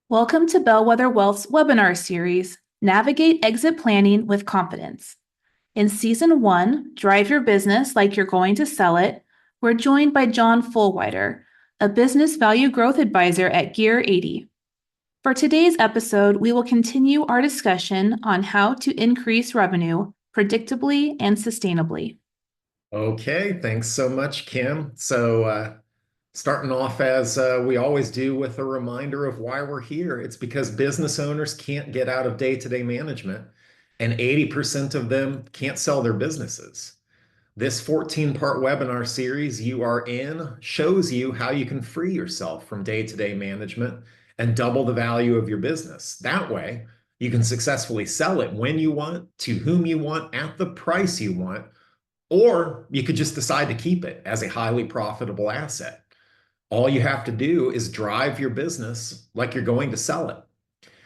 Welcome to Bellwether Wealth's webinar series, Navigate Exit Planning with Confidence. In Season 1, Drive Your Business Like You're Going to Sell It, we're joined by John Fullwider, a business value growth advisor at Gear 80. For today's episode, we will continue our discussion on how to increase revenue predictably and sustainably. Okay, thanks so much, Kim. Starting off as we always do with a reminder of why we're here. It's because business owners can't get out of day-to-day management, and 80% of them can't sell their businesses. This 14-part webinar series you are in shows you how you can free yourself from day-to-day management and double the value of your business. That way, you can successfully sell it when you want, to whom you want, at the price you want, or you could just decide to keep it as a highly profitable asset. All you have to do is drive your business like you're going to sell it.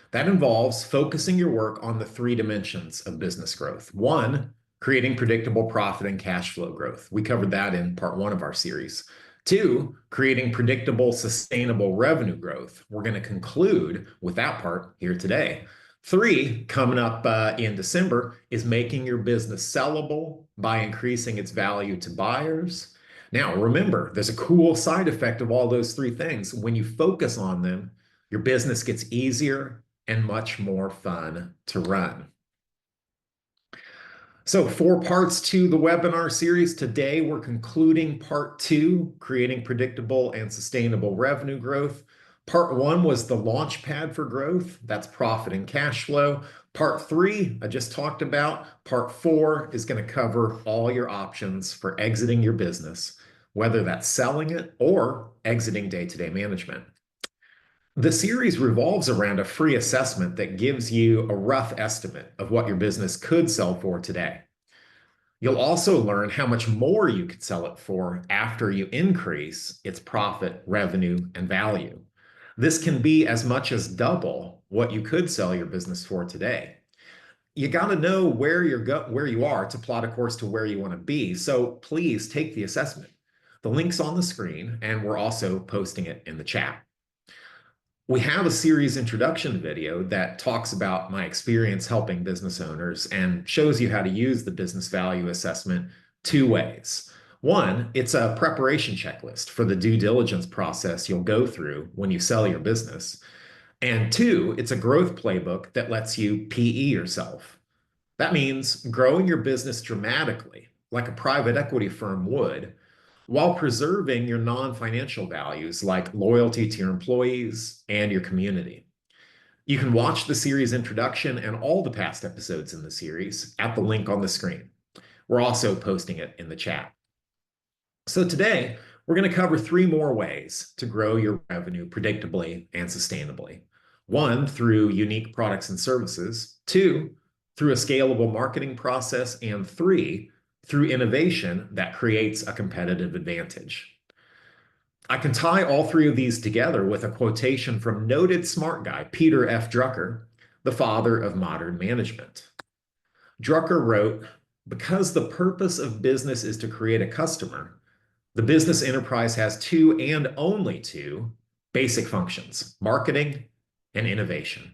That involves focusing your work on the three dimensions of business growth. One, creating predictable profit and cash flow growth. We covered that in part one of our series. Two, creating predictable, sustainable revenue growth. We're going to conclude with that part here today. Three, coming up in December, is making your business sellable by increasing its value to buyers. Now, remember, there's a cool side effect of all those three things. When you focus on them, your business gets easier and much more fun to run. So 4 parts to the webinar series. Today, we're concluding part 2, creating predictable and sustainable revenue growth. Part 1 was the launch pad for growth. That's profit and cash flow. Part 3, I just talked about. Part 4 is going to cover all your options for exiting your business, whether that's selling it or exiting day-to-day management. The series revolves around a free assessment that gives you a rough estimate of what your business could sell for today. You'll also learn how much more you could sell it for after you increase its profit, revenue, and value. This can be as much as double what you could sell your business for today. You got to know where you are to plot a course to where you want to be. So please take the assessment. The link's on the screen, and we're also posting it in the chat. We have a series introduction video that talks about my experience helping business owners and shows you how to use the business value assessment 2 ways. One, it's a preparation checklist for the due diligence process you'll go through when you sell your business. And 2, it's a growth playbook that lets you PE yourself. That means growing your business dramatically, like a private equity firm would, while preserving your non-financial values like loyalty to your employees and your community. You can watch the series introduction and all the past episodes in the series at the link on the screen. We're also posting it in the chat. So today, we're going to cover 3 more ways to grow your revenue predictably and sustainably. 1, through unique products and services. 2, through a scalable marketing process. And 3, through innovation that creates a competitive advantage. I can tie all 3 of these together with a quotation from noted smart guy Peter F. Drucker, the father of modern management. Drucker wrote, "Because the purpose of business is to create a customer, the business enterprise has 2 and only 2 basic functions: marketing and innovation.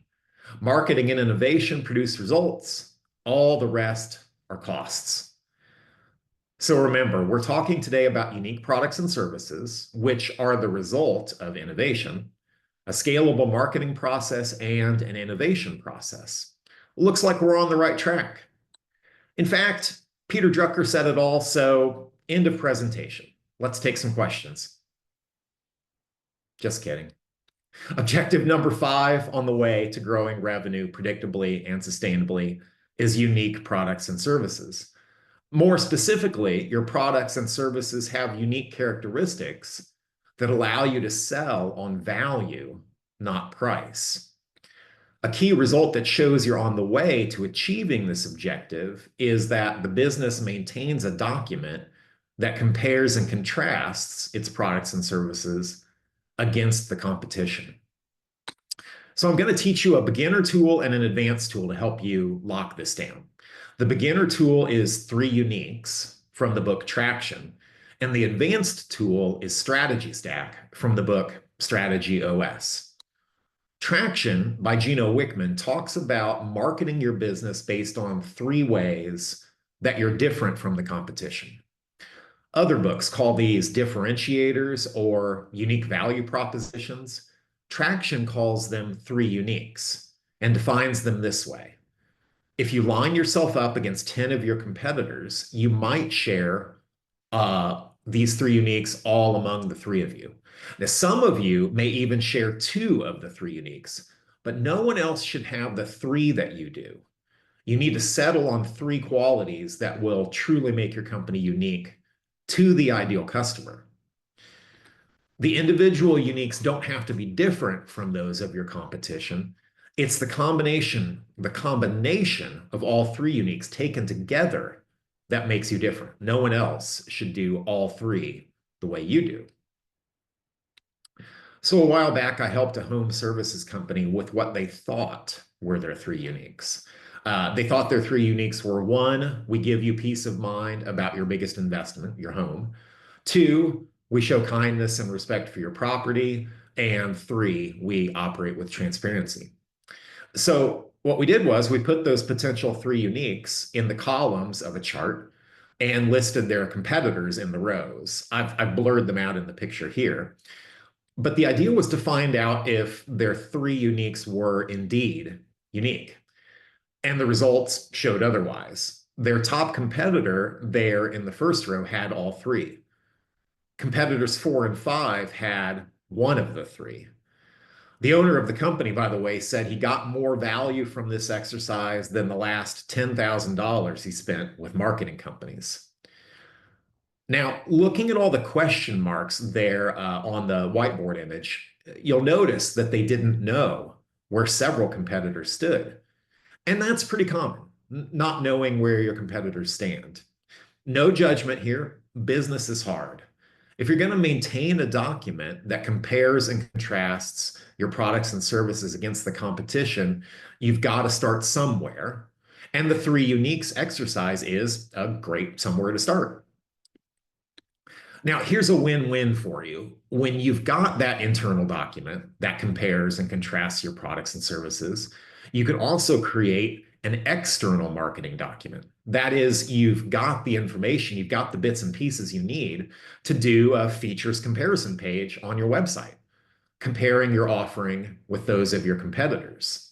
Marketing and innovation produce results. All the rest are costs." So remember, we're talking today about unique products and services, which are the result of innovation, a scalable marketing process, and an innovation process. Looks like we're on the right track. In fact, Peter Drucker said it all, so end of presentation. Let's take some questions. Just kidding. Objective number 5 on the way to growing revenue predictably and sustainably is unique products and services. More specifically, your products and services have unique characteristics that allow you to sell on value, not price. A key result that shows you're on the way to achieving this objective is that the business maintains a document that compares and contrasts its products and services against the competition. So I'm going to teach you a beginner tool and an advanced tool to help you lock this down. The beginner tool is 3 uniques from the book Traction, and the advanced tool is Strategy Stack from the book Strategy OS. Traction by Gino Wickman talks about marketing your business based on 3 ways that you're different from the competition. Other books call these differentiators or unique value propositions. Traction calls them 3 uniques and defines them this way. If you line yourself up against 10 of your competitors, you might share these 3 uniques all among the 3 of you. Now, some of you may even share 2 of the 3 uniques, but no one else should have the 3 that you do. You need to settle on 3 qualities that will truly make your company unique to the ideal customer. The individual uniques don't have to be different from those of your competition. It's the combination of all 3 uniques taken together that makes you different. No one else should do all 3 the way you do. So a while back, I helped a home services company with what they thought were their 3 uniques. They thought their 3 uniques were: 1, we give you peace of mind about your biggest investment, your home; 2, we show kindness and respect for your property; and 3, we operate with transparency. So what we did was we put those potential 3 uniques in the columns of a chart and listed their competitors in the rows. I've blurred them out in the picture here. But the idea was to find out if their 3 uniques were indeed unique. And the results showed otherwise. Their top competitor there in the first row had all 3. Competitors 4 and 5 had 1 of the 3. The owner of the company, by the way, said he got more value from this exercise than the last $10,000 he spent with marketing companies. Now, looking at all the question marks there on the whiteboard image, you'll notice that they didn't know where several competitors stood. And that's pretty common, not knowing where your competitors stand. No judgment here. Business is hard. If you're going to maintain a document that compares and contrasts your products and services against the competition, you've got to start somewhere. And the 3 uniques exercise is a great somewhere to start. Now, here's a win-win for you. When you've got that internal document that compares and contrasts your products and services, you can also create an external marketing document. That is, you've got the information, you've got the bits and pieces you need to do a features comparison page on your website, comparing your offering with those of your competitors.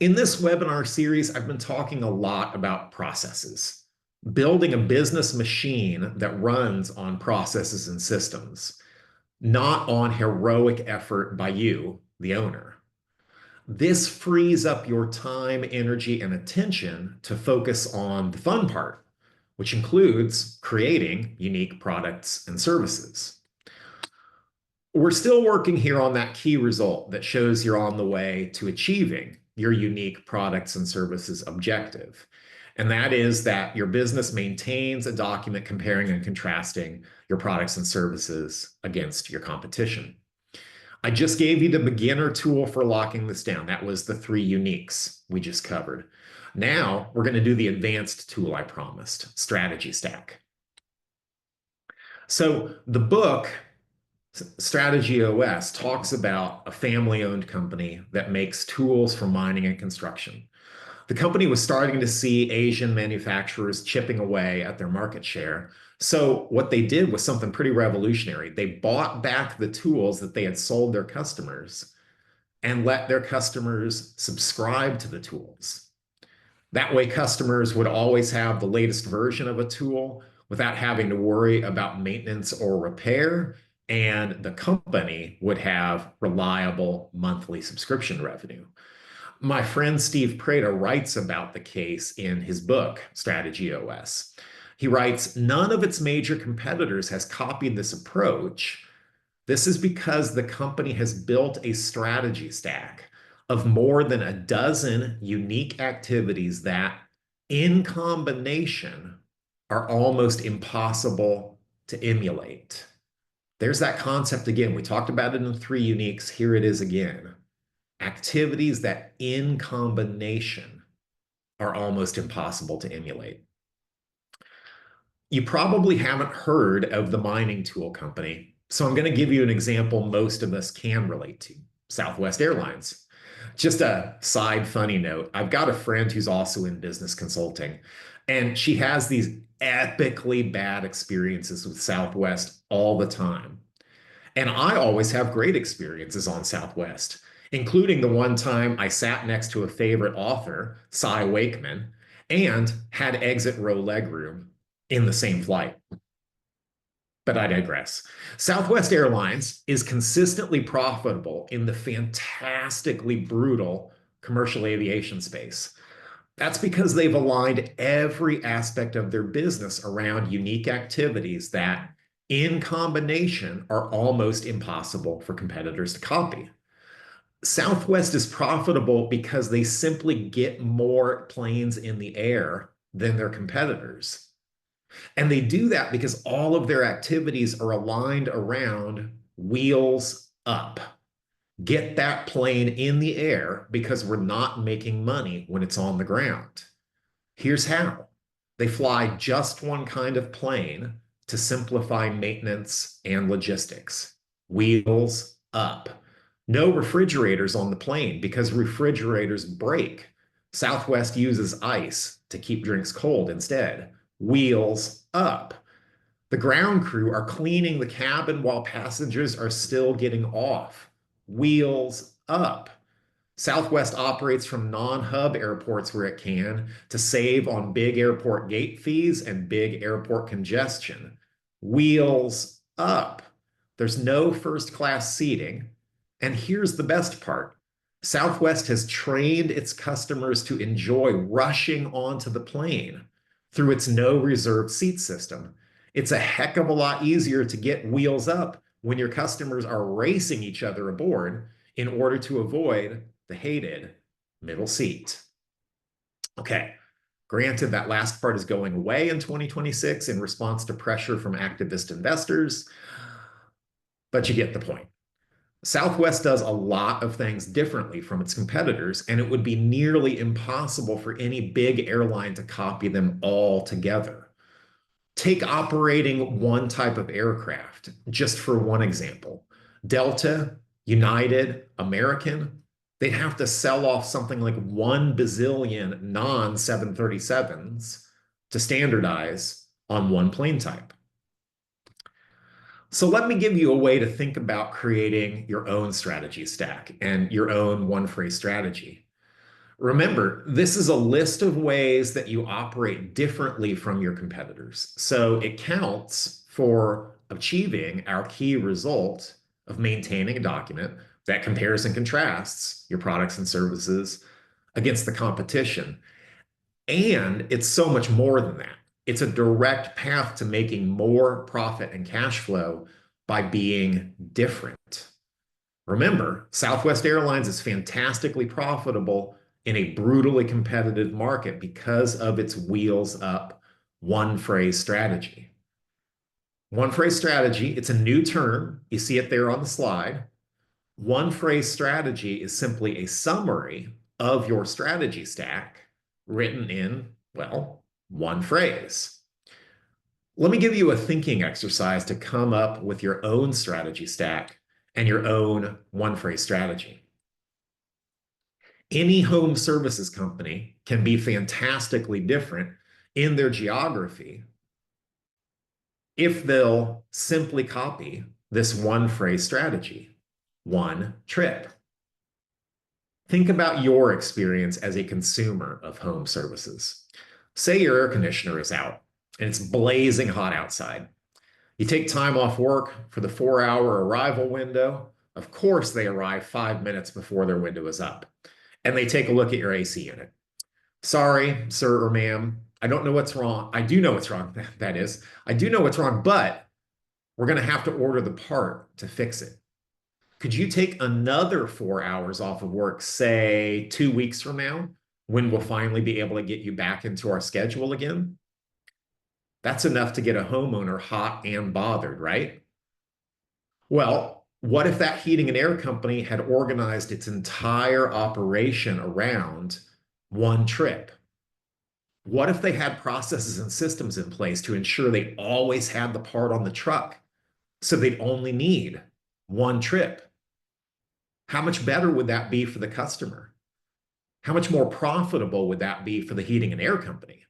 In this webinar series, I've been talking a lot about processes, building a business machine that runs on processes and systems, not on heroic effort by you, the owner. This frees up your time, energy, and attention to focus on the fun part, which includes creating unique products and services. We're still working here on that key result that shows you're on the way to achieving your unique products and services objective. And that is that your business maintains a document comparing and contrasting your products and services against your competition. I just gave you the beginner tool for locking this down. That was the 3 uniques we just covered. Now we're going to do the advanced tool I promised, Strategy Stack. So the book, Strategy OS, talks about a family-owned company that makes tools for mining and construction. The company was starting to see Asian manufacturers chipping away at their market share. So what they did was something pretty revolutionary. They bought back the tools that they had sold their customers and let their customers subscribe to the tools. That way, customers would always have the latest version of a tool without having to worry about maintenance or repair, and the company would have reliable monthly subscription revenue. My friend Steve Prada writes about the case in his book, Strategy OS. He writes, none of its major competitors has copied this approach. This is because the company has built a strategy stack of more than a dozen unique activities that, in combination, are almost impossible to emulate. There's that concept again. We talked about it in 3 uniques. Here it is again. Activities that, in combination, are almost impossible to emulate. You probably haven't heard of the mining tool company, so I'm going to give you an example most of us can relate to. Southwest Airlines. Just a side funny note. I've got a friend who's also in business consulting, and she has these epically bad experiences with Southwest all the time. And I always have great experiences on Southwest, including the one time I sat next to a favorite author, Cy Wakeman, and had exit row legroom in the same flight. But I digress. Southwest Airlines is consistently profitable in the fantastically brutal commercial aviation space. That's because they've aligned every aspect of their business around unique activities that, in combination, are almost impossible for competitors to copy. Southwest is profitable because they simply get more planes in the air than their competitors. And they do that because all of their activities are aligned around wheels up. Get that plane in the air because we're not making money when it's on the ground. Here's how. They fly just one kind of plane to simplify maintenance and logistics. Wheels up. No refrigerators on the plane because refrigerators break. Southwest uses ice to keep drinks cold instead. Wheels up. The ground crew are cleaning the cabin while passengers are still getting off. Wheels up. Southwest operates from non-hub airports where it can to save on big airport gate fees and big airport congestion. Wheels up. There's no first-class seating. And here's the best part. Southwest has trained its customers to enjoy rushing onto the plane through its no reserved seat system. It's a heck of a lot easier to get wheels up when your customers are racing each other aboard in order to avoid the hated middle seat. Okay, granted, that last part is going away in 2026 in response to pressure from activist investors, but you get the point. Southwest does a lot of things differently from its competitors, and it would be nearly impossible for any big airline to copy them all together. Take operating one type of aircraft, just for one example. Delta, United, American, they'd have to sell off something like 1 bazillion non-737s to standardize on one plane type. So let me give you a way to think about creating your own strategy stack and your own one-phrase strategy. Remember, this is a list of ways that you operate differently from your competitors. So it counts for achieving our key result of maintaining a document that compares and contrasts your products and services against the competition. And it's so much more than that. It's a direct path to making more profit and cash flow by being different. Remember, Southwest Airlines is fantastically profitable in a brutally competitive market because of its wheels up one phrase strategy. One phrase strategy, it's a new term. You see it there on the slide. One phrase strategy is simply a summary of your strategy stack written in, well, one phrase. Let me give you a thinking exercise to come up with your own strategy stack and your own one phrase strategy. Any home services company can be fantastically different in their geography if they'll simply copy this one phrase strategy, one trip. Think about your experience as a consumer of home services. Say your air conditioner is out and it's blazing hot outside. You take time off work for the 4-hour arrival window. Of course, they arrive 5 minutes before their window is up, and they take a look at your AC unit. Sorry, sir or ma'am, I don't know what's wrong. I do know what's wrong, that is. I do know what's wrong, but we're going to have to order the part to fix it. Could you take another 4 hours off of work, say 2 weeks from now, when we'll finally be able to get you back into our schedule again? That's enough to get a homeowner hot and bothered, right? Well, what if that heating and air company had organized its entire operation around one trip? What if they had processes and systems in place to ensure they always had the part on the truck so they'd only need one trip? How much better would that be for the customer? How much more profitable would that be for the heating and air company?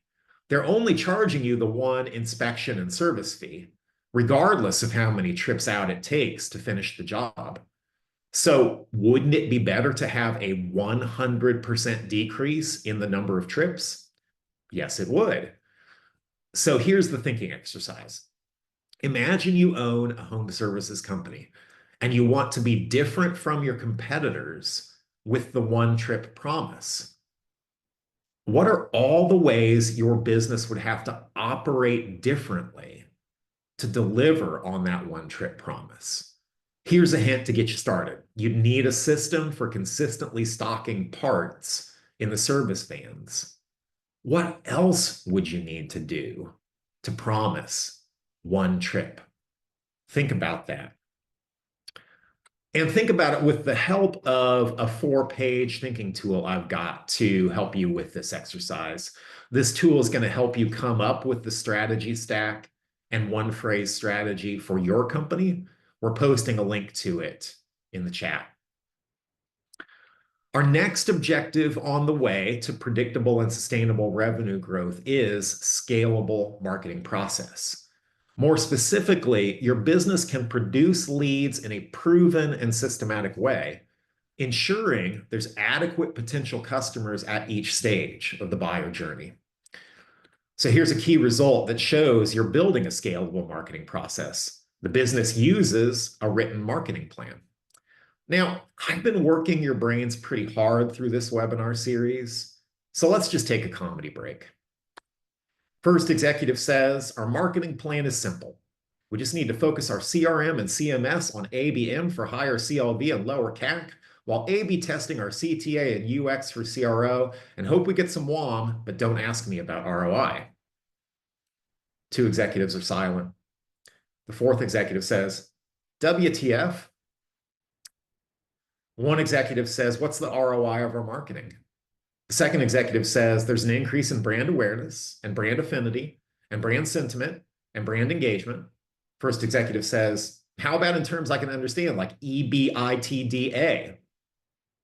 They're only charging you the one inspection and service fee, regardless of how many trips out it takes to finish the job. So, wouldn't it be better to have a 100% decrease in the number of trips? Yes, it would. So, here's the thinking exercise. Imagine you own a home services company and you want to be different from your competitors with the one trip promise. What are all the ways your business would have to operate differently to deliver on that one trip promise? Here's a hint to get you started. You'd need a system for consistently stocking parts in the service vans. What else would you need to do to promise one trip? Think about that. And think about it with the help of a 4-page thinking tool I've got to help you with this exercise. This tool is going to help you come up with the strategy stack and one phrase strategy for your company. We're posting a link to it in the chat. Our next objective on the way to predictable and sustainable revenue growth is scalable marketing process. More specifically, your business can produce leads in a proven and systematic way, ensuring there's adequate potential customers at each stage of the buyer journey. So here's a key result that shows you're building a scalable marketing process. The business uses a written marketing plan. Now, I've been working your brains pretty hard through this webinar series, so let's just take a comedy break. First executive says, our marketing plan is simple. We just need to focus our CRM and CMS on ABM for higher CLV and lower CAC, while A/B testing our CTA and UX for CRO, and hope we get some WOM, but don't ask me about ROI. 2 executives are silent. The 4th executive says, WTF? 1 executive says, what's the ROI of our marketing? The 2nd executive says there's an increase in brand awareness and brand affinity and brand sentiment and brand engagement. 1st executive says, how about in terms I can understand, like EBITDA?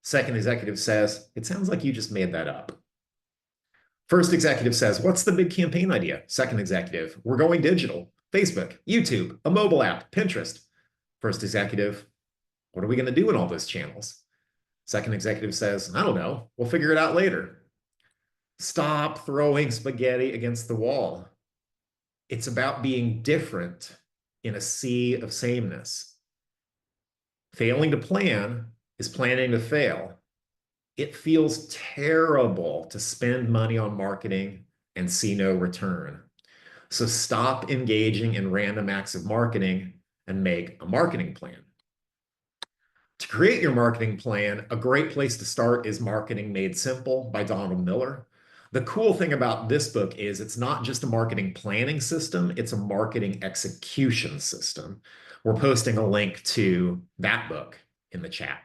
2nd executive says, it sounds like you just made that up. 1st executive says, what's the big campaign idea? 2nd executive, we're going digital. Facebook, YouTube, a mobile app, Pinterest. 1st executive, what are we going to do in all those channels? 2nd executive says, I don't know. We'll figure it out later. Stop throwing spaghetti against the wall. It's about being different in a sea of sameness. Failing to plan is planning to fail. It feels terrible to spend money on marketing and see no return. So stop engaging in random acts of marketing and make a marketing plan. To create your marketing plan, a great place to start is Marketing Made Simple by Donald Miller. The cool thing about this book is it's not just a marketing planning system, it's a marketing execution system. We're posting a link to that book in the chat.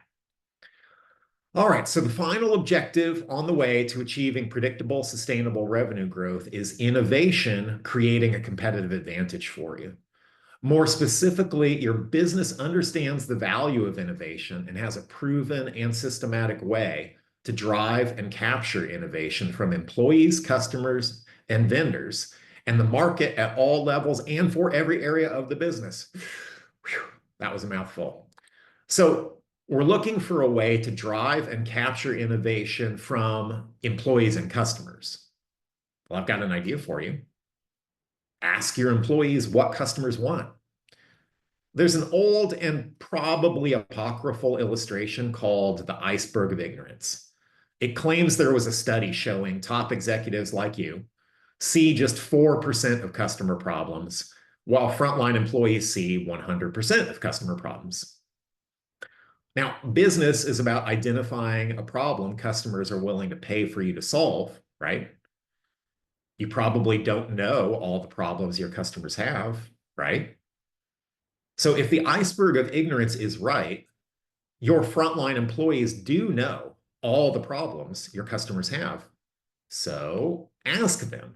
All right, so the final objective on the way to achieving predictable, sustainable revenue growth is innovation, creating a competitive advantage for you. More specifically, your business understands the value of innovation and has a proven and systematic way to drive and capture innovation from employees, customers, and vendors, and the market at all levels and for every area of the business. Whew, that was a mouthful. So we're looking for a way to drive and capture innovation from employees and customers. Well, I've got an idea for you. Ask your employees what customers want. There's an old and probably apocryphal illustration called the iceberg of ignorance. It claims there was a study showing top executives like you see just 4% of customer problems, while frontline employees see 100% of customer problems. Now, business is about identifying a problem customers are willing to pay for you to solve, right? You probably don't know all the problems your customers have, right? So if the iceberg of ignorance is right, your frontline employees do know all the problems your customers have. So ask them.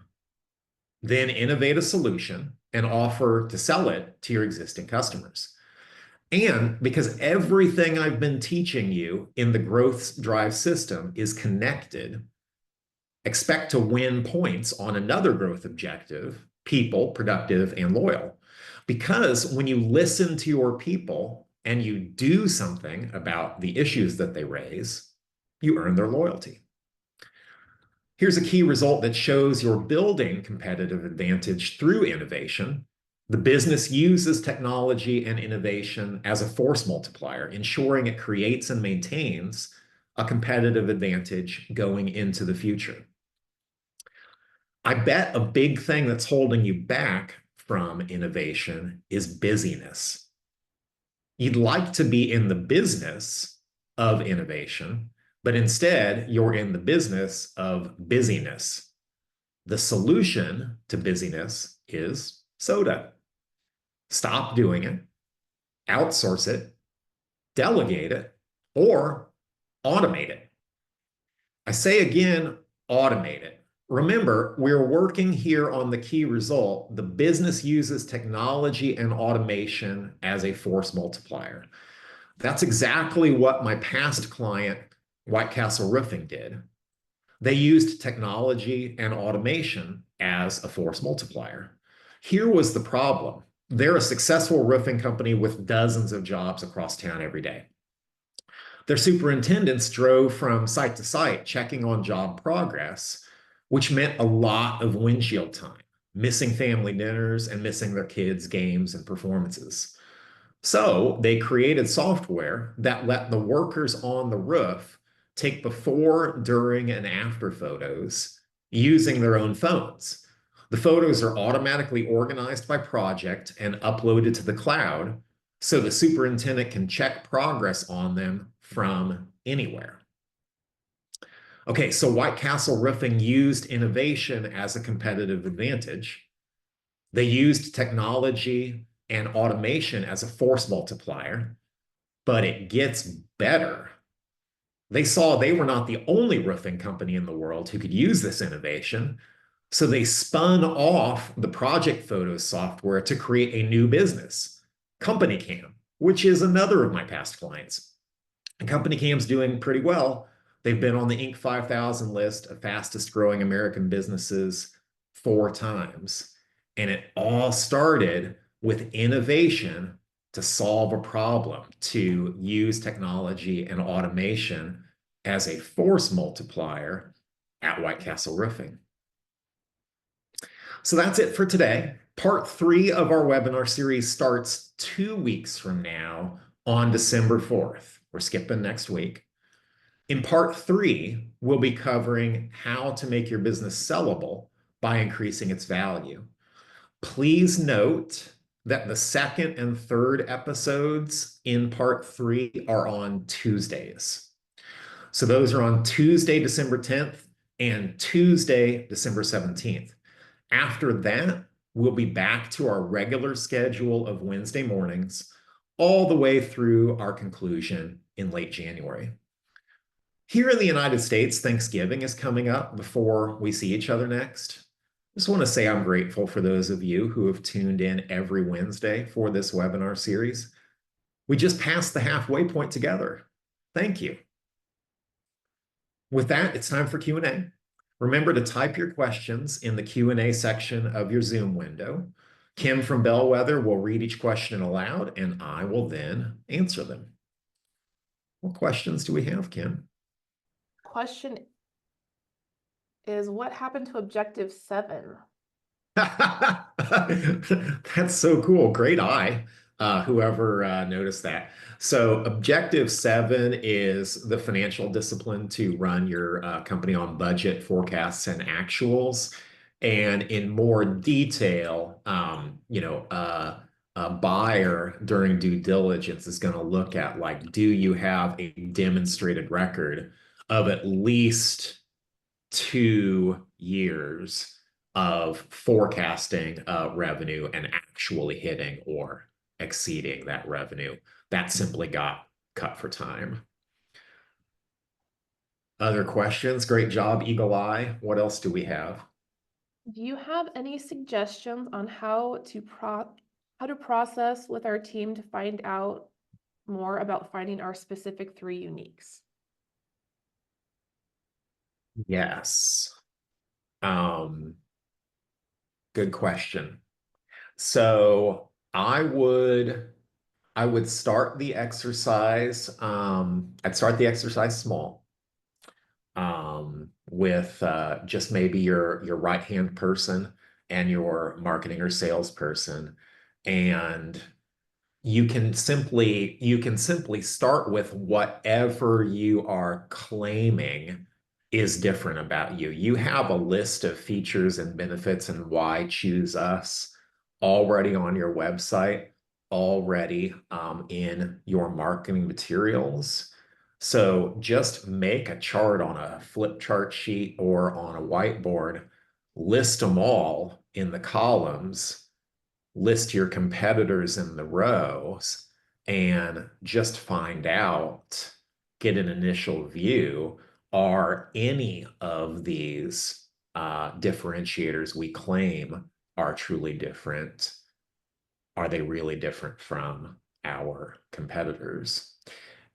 Then innovate a solution and offer to sell it to your existing customers. And because everything I've been teaching you in the growth drive system is connected, expect to win points on another growth objective: people, productive, and loyal. Because when you listen to your people and you do something about the issues that they raise, you earn their loyalty. Here's a key result that shows you're building competitive advantage through innovation. The business uses technology and innovation as a force multiplier, ensuring it creates and maintains a competitive advantage going into the future. I bet a big thing that's holding you back from innovation is busyness. You'd like to be in the business of innovation, but instead you're in the business of busyness. The solution to busyness is soda. Stop doing it, outsource it, delegate it, or automate it. I say again, automate it. Remember, we're working here on the key result. The business uses technology and automation as a force multiplier. That's exactly what my past client, White Castle Roofing, did. They used technology and automation as a force multiplier. Here was the problem. They're a successful roofing company with dozens of jobs across town every day. Their superintendents drove from site to site, checking on job progress, which meant a lot of windshield time, missing family dinners and missing their kids' games and performances. So they created software that let the workers on the roof take before, during, and after photos using their own phones. The photos are automatically organized by project and uploaded to the cloud so the superintendent can check progress on them from anywhere. Okay, so White Castle Roofing used innovation as a competitive advantage. They used technology and automation as a force multiplier, but it gets better. They saw they were not the only roofing company in the world who could use this innovation, so they spun off the project photos software to create a new business, Company Cam, which is another of my past clients. And Company Cam's doing pretty well. They've been on the Inc. 5000 list of fastest growing American businesses 4 times. And it all started with innovation to solve a problem, to use technology and automation as a force multiplier at White Castle Roofing. So that's it for today. Part 3 of our webinar series starts 2 weeks from now on December 4th. We're skipping next week. In part 3, we'll be covering how to make your business sellable by increasing its value. Please note that the second and third episodes in part 3 are on Tuesdays. So those are on Tuesday, December 10th and Tuesday, December 17th. After that, we'll be back to our regular schedule of Wednesday mornings all the way through our conclusion in late January. Here in the United States, Thanksgiving is coming up before we see each other next. I just want to say I'm grateful for those of you who have tuned in every Wednesday for this webinar series. We just passed the halfway point together. Thank you. With that, it's time for Q&A. Remember to type your questions in the Q&A section of your Zoom window. Kim from Bellwether will read each question aloud, and I will then answer them. What questions do we have, Kim? Question is, what happened to Objective 7? That's so cool. Great eye, whoever noticed that. So Objective 7 is the financial discipline to run your company on budget, forecasts, and actuals. And in more detail, a buyer during due diligence is going to look at, like, do you have a demonstrated record of at least 2 years of forecasting revenue and actually hitting or exceeding that revenue? That simply got cut for time. Other questions? Great job, Eagle Eye. What else do we have? Do you have any suggestions on how to process with our team to find out more about finding our specific 3 uniques? Yes. Good question. So I would start the exercise. I'd start the exercise small, with just maybe your right hand person and your marketing or sales person, and you can simply start with whatever you are claiming is different about you. You have a list of features and benefits and why choose us already on your website, already in your marketing materials. So just make a chart on a flip chart sheet or on a whiteboard, list them all in the columns, list your competitors in the rows, and just find out, get an initial view. Are any of these differentiators we claim are truly different? Are they really different from our competitors?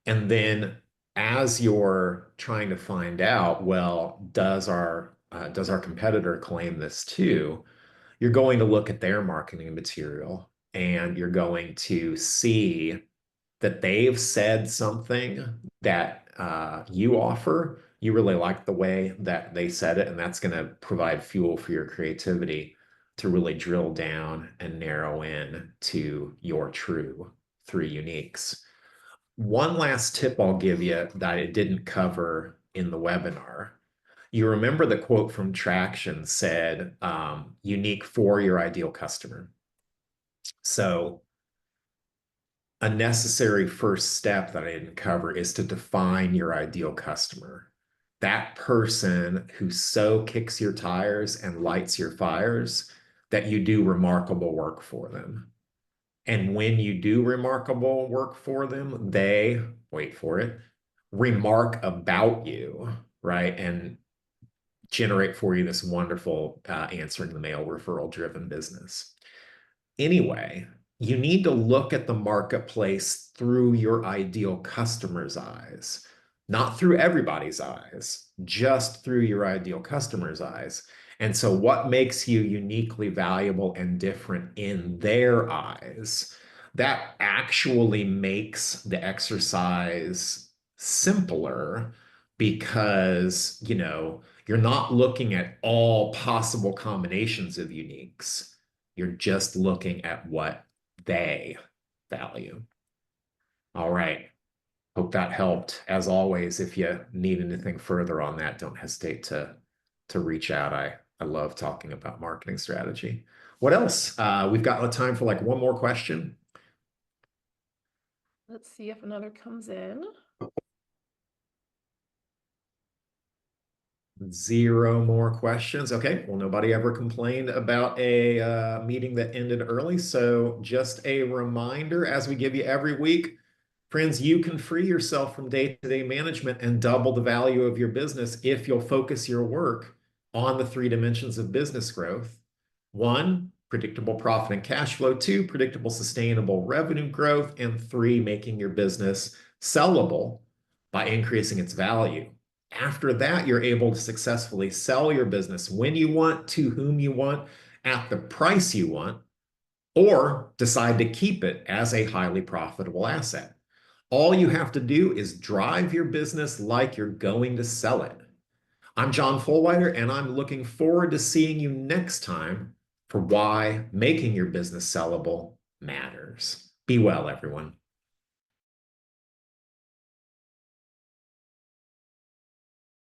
And then as you're trying to find out, well, does our competitor claim this too? You're going to look at their marketing material and you're going to see that they've said something that you offer. You really like the way that they said it, and that's going to provide fuel for your creativity to really drill down and narrow in to your true 3 uniques. One last tip I'll give you that I didn't cover in the webinar. You remember the quote from Traction said, unique for your ideal customer. So a necessary first step that I didn't cover is to define your ideal customer. That person who so kicks your tires and lights your fires that you do remarkable work for them. And when you do remarkable work for them, they, wait for it, remark about you, right? And generate for you this wonderful answering the mail referral driven business. Anyway, you need to look at the marketplace through your ideal customer's eyes, not through everybody's eyes, just through your ideal customer's eyes. And so, what makes you uniquely valuable and different in their eyes? That actually makes the exercise simpler because, you're not looking at all possible combinations of uniques. You're just looking at what they value. All right. Hope that helped. As always, if you need anything further on that, don't hesitate to reach out. I love talking about marketing strategy. What else? We've got time for like one more question. Let's see if another comes in. 0 more questions. Okay. Well, nobody ever complained about a meeting that ended early. So just a reminder, as we give you every week, friends, you can free yourself from day-to-day management and double the value of your business if you'll focus your work on the 3 dimensions of business growth. 1, predictable profit and cash flow. 2, predictable, sustainable revenue growth. And 3, making your business sellable by increasing its value. After that, you're able to successfully sell your business when you want, to whom you want, at the price you want, or decide to keep it as a highly profitable asset. All you have to do is drive your business like you're going to sell it. I'm John Fullwider, and I'm looking forward to seeing you next time for why making your business sellable matters. Be well, everyone.